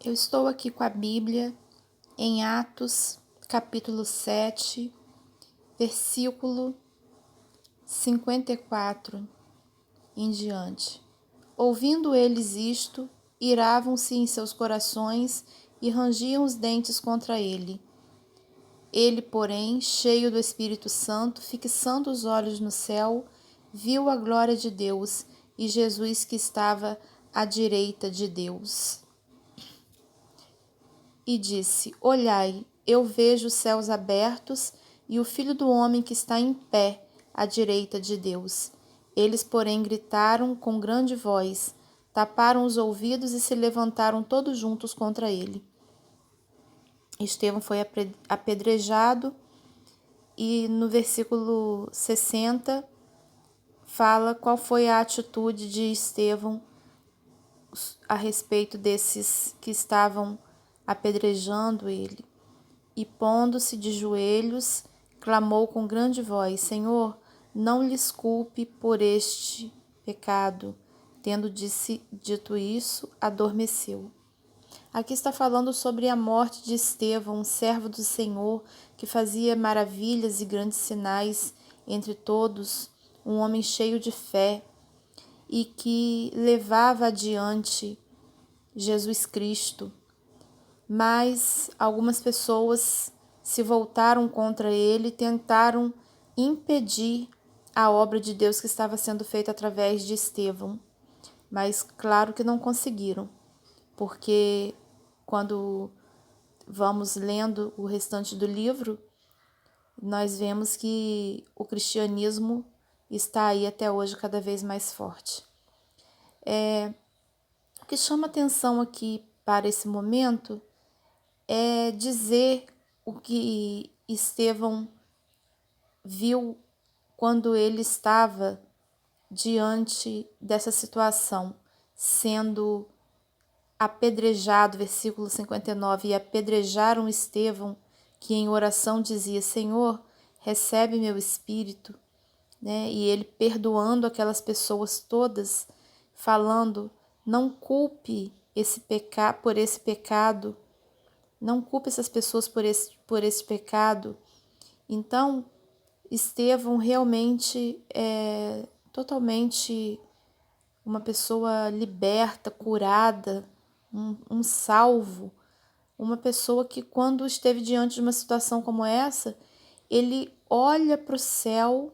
Eu estou aqui com a Bíblia em Atos, capítulo 7, versículo 54 em diante. Ouvindo eles isto, iravam-se em seus corações e rangiam os dentes contra ele. Ele, porém, cheio do Espírito Santo, fixando os olhos no céu, viu a glória de Deus e Jesus que estava à direita de Deus. E disse: Olhai, eu vejo os céus abertos e o Filho do homem que está em pé à direita de Deus. Eles, porém, gritaram com grande voz, taparam os ouvidos e se levantaram todos juntos contra ele. Estevão foi apedrejado e no versículo 60 fala qual foi a atitude de Estevão a respeito desses que estavam apedrejando ele. E pondo-se de joelhos, clamou com grande voz: Senhor, não lhes culpe por este pecado. Tendo dito isso, adormeceu. Aqui está falando sobre a morte de Estevão, um servo do Senhor que fazia maravilhas e grandes sinais entre todos, um homem cheio de fé e que levava adiante Jesus Cristo. Mas algumas pessoas se voltaram contra ele e tentaram impedir a obra de Deus que estava sendo feita através de Estevão. Mas claro que não conseguiram, porque quando vamos lendo o restante do livro, nós vemos que o cristianismo está aí até hoje cada vez mais forte. O que chama atenção aqui para esse momento é dizer o que Estevão viu quando ele estava diante dessa situação, sendo apedrejado, versículo 59, e apedrejaram Estevão, que em oração dizia: Senhor, recebe meu espírito, né? E ele perdoando aquelas pessoas todas, falando: não culpe por esse pecado, não culpe essas pessoas por esse pecado. Então, Estevão realmente é totalmente uma pessoa liberta, curada, um salvo, uma pessoa que quando esteve diante de uma situação como essa, ele olha para o céu,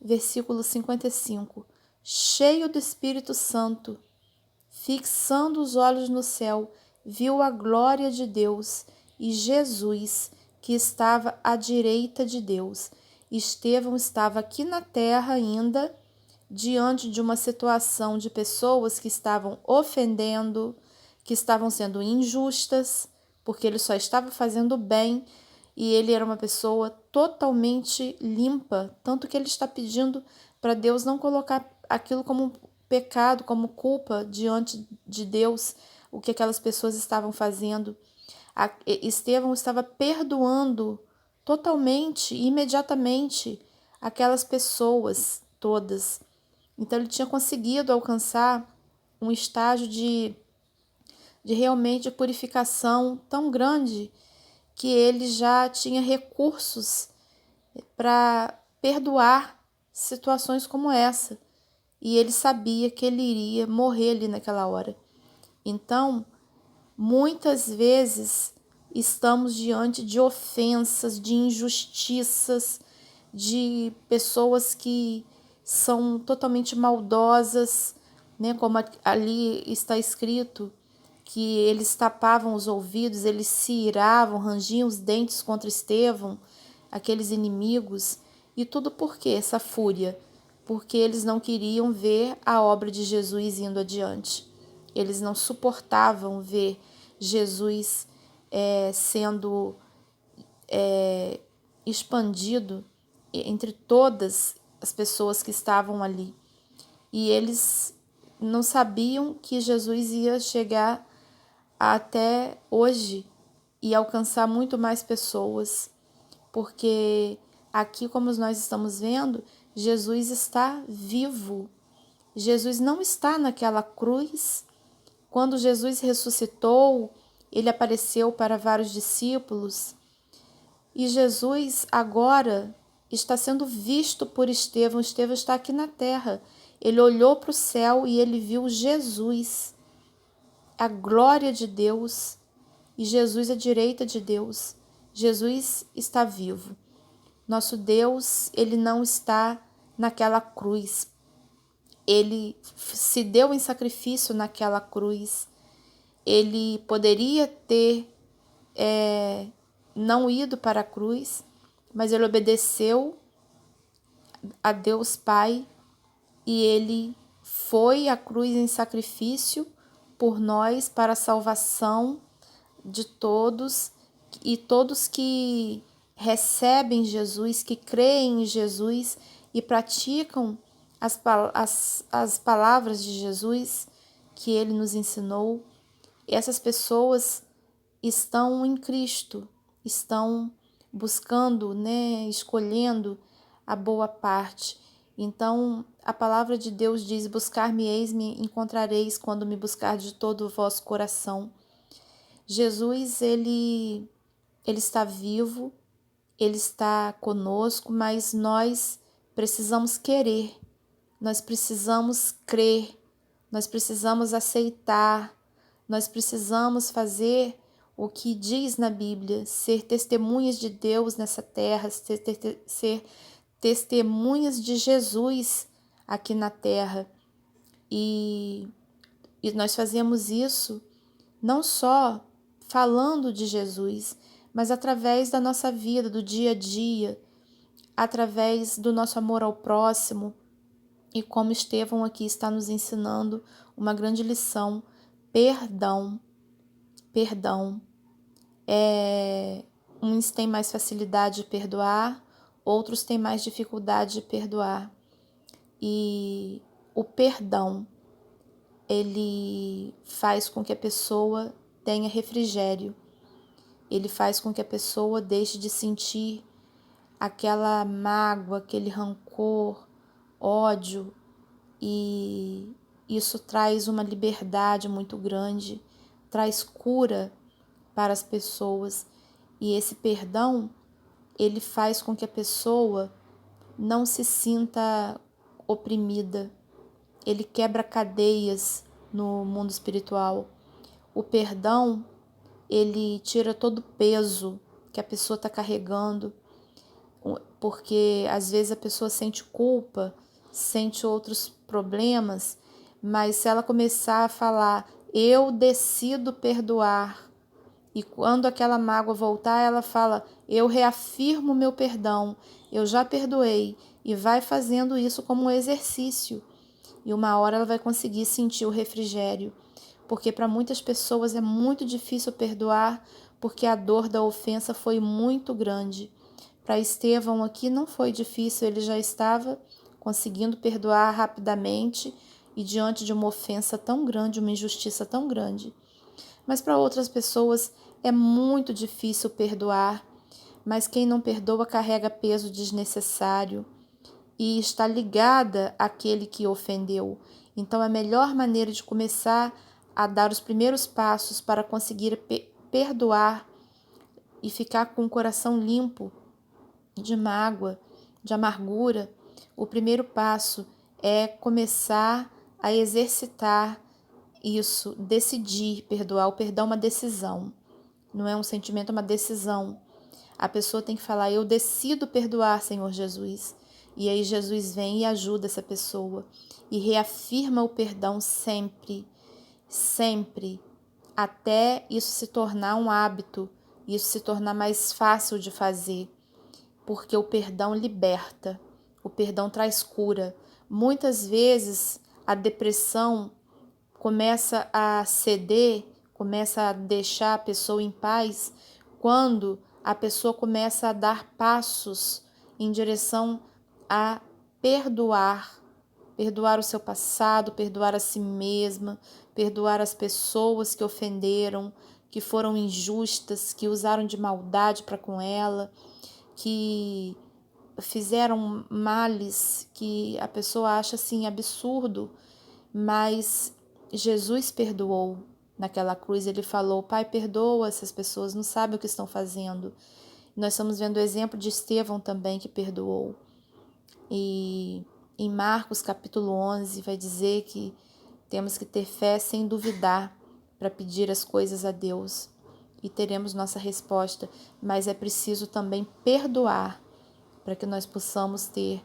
versículo 55, cheio do Espírito Santo, fixando os olhos no céu, viu a glória de Deus e Jesus, que estava à direita de Deus. Estevão estava aqui na terra ainda, diante de uma situação de pessoas que estavam ofendendo, que estavam sendo injustas, porque ele só estava fazendo bem e ele era uma pessoa totalmente limpa, tanto que ele está pedindo para Deus não colocar aquilo como pecado, como culpa diante de Deus, o que aquelas pessoas estavam fazendo. Estevão estava perdoando totalmente, imediatamente, aquelas pessoas todas. Então ele tinha conseguido alcançar um estágio de realmente purificação tão grande que ele já tinha recursos para perdoar situações como essa. E ele sabia que ele iria morrer ali naquela hora. Então, muitas vezes estamos diante de ofensas, de injustiças, de pessoas que são totalmente maldosas, né? Como ali está escrito, que eles tapavam os ouvidos, eles se iravam, rangiam os dentes contra Estevão, aqueles inimigos. E tudo por quê? Essa fúria? Porque eles não queriam ver a obra de Jesus indo adiante. Eles não suportavam ver Jesus sendo expandido entre todas as pessoas que estavam ali. E eles não sabiam que Jesus ia chegar até hoje e alcançar muito mais pessoas, porque aqui, como nós estamos vendo, Jesus está vivo. Jesus não está naquela cruz Quando Jesus ressuscitou, ele apareceu para vários discípulos e Jesus agora está sendo visto por Estevão. Estevão está aqui na terra. Ele olhou para o céu e ele viu Jesus, a glória de Deus, e Jesus à direita de Deus. Jesus está vivo. Nosso Deus, ele não está naquela cruz. Ele se deu em sacrifício naquela cruz. Ele poderia ter não ido para a cruz, mas ele obedeceu a Deus Pai e ele foi à cruz em sacrifício por nós para a salvação de todos, e todos que recebem Jesus, que creem em Jesus e praticam as palavras de Jesus que ele nos ensinou, essas pessoas estão em Cristo, estão buscando, escolhendo a boa parte. Então, a palavra de Deus diz: buscar-me-eis, me encontrareis, quando me buscar de todo o vosso coração. Jesus, ele está vivo, ele está conosco, mas nós precisamos querer, nós precisamos crer, nós precisamos aceitar, nós precisamos fazer o que diz na Bíblia, ser testemunhas de Deus nessa terra, ser testemunhas de Jesus aqui na terra. E nós fazemos isso não só falando de Jesus, mas através da nossa vida, do dia a dia, através do nosso amor ao próximo. E como Estevão aqui está nos ensinando uma grande lição: perdão. Perdão. Uns têm mais facilidade de perdoar, outros têm mais dificuldade de perdoar. E o perdão, ele faz com que a pessoa tenha refrigério. Ele faz com que a pessoa deixe de sentir aquela mágoa, aquele rancor, ódio, e isso traz uma liberdade muito grande, traz cura para as pessoas. E esse perdão, ele faz com que a pessoa não se sinta oprimida. Ele quebra cadeias no mundo espiritual. O perdão, ele tira todo o peso que a pessoa está carregando, porque às vezes a pessoa sente culpa, sente outros problemas, mas se ela começar a falar: eu decido perdoar, e quando aquela mágoa voltar, ela fala: eu reafirmo meu perdão, eu já perdoei, e vai fazendo isso como um exercício. E uma hora ela vai conseguir sentir o refrigério, porque para muitas pessoas é muito difícil perdoar, porque a dor da ofensa foi muito grande. Para Estevão aqui não foi difícil, ele já estava conseguindo perdoar rapidamente e diante de uma ofensa tão grande, uma injustiça tão grande. Mas para outras pessoas é muito difícil perdoar, mas quem não perdoa carrega peso desnecessário e está ligada àquele que ofendeu. Então, a melhor maneira de começar a dar os primeiros passos para conseguir perdoar e ficar com o coração limpo de mágoa, de amargura, o primeiro passo é começar a exercitar isso, decidir perdoar. O perdão é uma decisão, não é um sentimento, é uma decisão. A pessoa tem que falar: eu decido perdoar, Senhor Jesus. E aí Jesus vem e ajuda essa pessoa e reafirma o perdão sempre, sempre, até isso se tornar um hábito, isso se tornar mais fácil de fazer, porque o perdão liberta, o perdão traz cura. Muitas vezes a depressão começa a ceder, começa a deixar a pessoa em paz quando a pessoa começa a dar passos em direção a perdoar, perdoar o seu passado, perdoar a si mesma, perdoar as pessoas que ofenderam, que foram injustas, que usaram de maldade para com ela, que fizeram males que a pessoa acha assim absurdo, mas Jesus perdoou naquela cruz. Ele falou: Pai, perdoa essas pessoas, não sabem o que estão fazendo. Nós estamos vendo o exemplo de Estevão também, que perdoou. E em Marcos capítulo 11 vai dizer que temos que ter fé sem duvidar para pedir as coisas a Deus e teremos nossa resposta, mas é preciso também perdoar para que nós possamos ter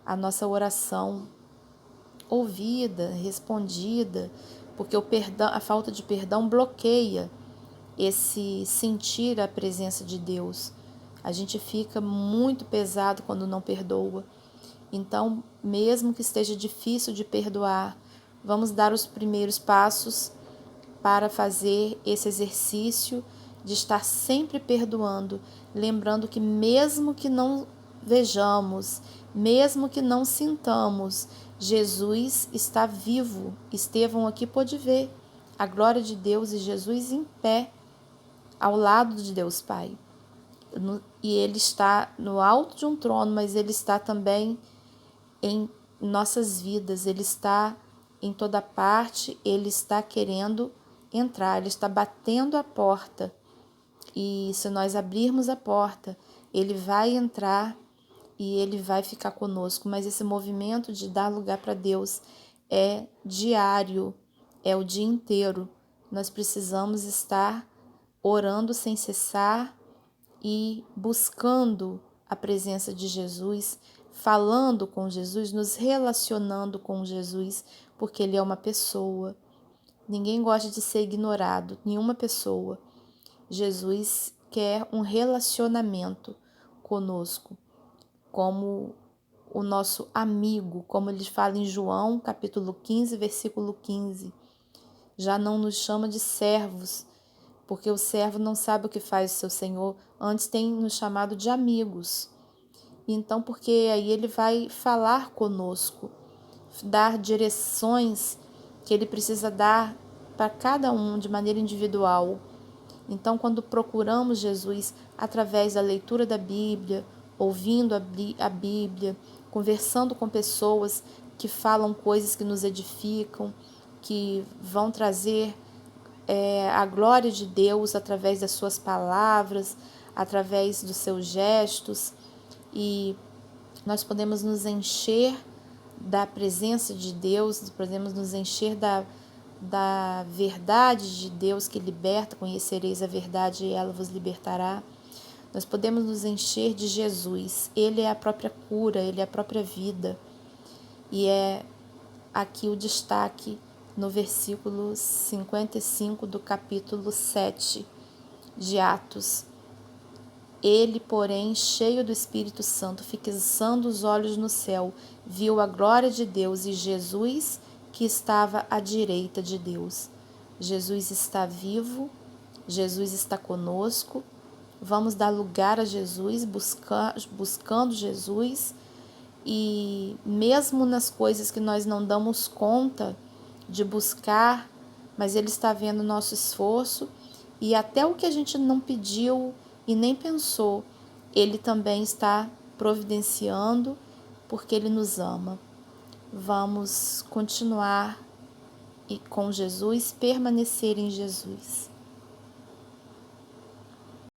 a nossa oração ouvida, respondida, porque o perdão, a falta de perdão bloqueia esse sentir a presença de Deus. A gente fica muito pesado quando não perdoa. Então, mesmo que esteja difícil de perdoar, vamos dar os primeiros passos para fazer esse exercício de estar sempre perdoando, lembrando que mesmo que não vejamos, mesmo que não sintamos, Jesus está vivo. Estevão aqui pôde ver a glória de Deus e Jesus em pé ao lado de Deus Pai. E ele está no alto de um trono, mas ele está também em nossas vidas, ele está em toda parte, ele está querendo entrar, ele está batendo a porta. E se nós abrirmos a porta, ele vai entrar e ele vai ficar conosco. Mas esse movimento de dar lugar para Deus é diário, é o dia inteiro. Nós precisamos estar orando sem cessar e buscando a presença de Jesus, falando com Jesus, nos relacionando com Jesus, porque ele é uma pessoa. Ninguém gosta de ser ignorado, nenhuma pessoa. Jesus quer um relacionamento conosco, como o nosso amigo, como ele fala em João, capítulo 15, versículo 15. Já não nos chama de servos, porque o servo não sabe o que faz o seu senhor, antes tem nos chamado de amigos. Então, porque aí ele vai falar conosco, dar direções que ele precisa dar para cada um de maneira individual. Então, quando procuramos Jesus através da leitura da Bíblia, ouvindo a Bíblia, conversando com pessoas que falam coisas que nos edificam, que vão trazer a glória de Deus através das suas palavras, através dos seus gestos, e nós podemos nos encher da presença de Deus, podemos nos encher da verdade de Deus que liberta, conhecereis a verdade e ela vos libertará. Nós podemos nos encher de Jesus, ele é a própria cura, ele é a própria vida. E é aqui o destaque no versículo 55 do capítulo 7 de Atos. Ele, porém, cheio do Espírito Santo, fixando os olhos no céu, viu a glória de Deus e Jesus que estava à direita de Deus. Jesus está vivo, Jesus está conosco. Vamos dar lugar a Jesus, buscando Jesus. E mesmo nas coisas que nós não damos conta de buscar, mas Ele está vendo o nosso esforço, e até o que a gente não pediu e nem pensou, Ele também está providenciando, porque Ele nos ama. Vamos continuar com Jesus, permanecer em Jesus.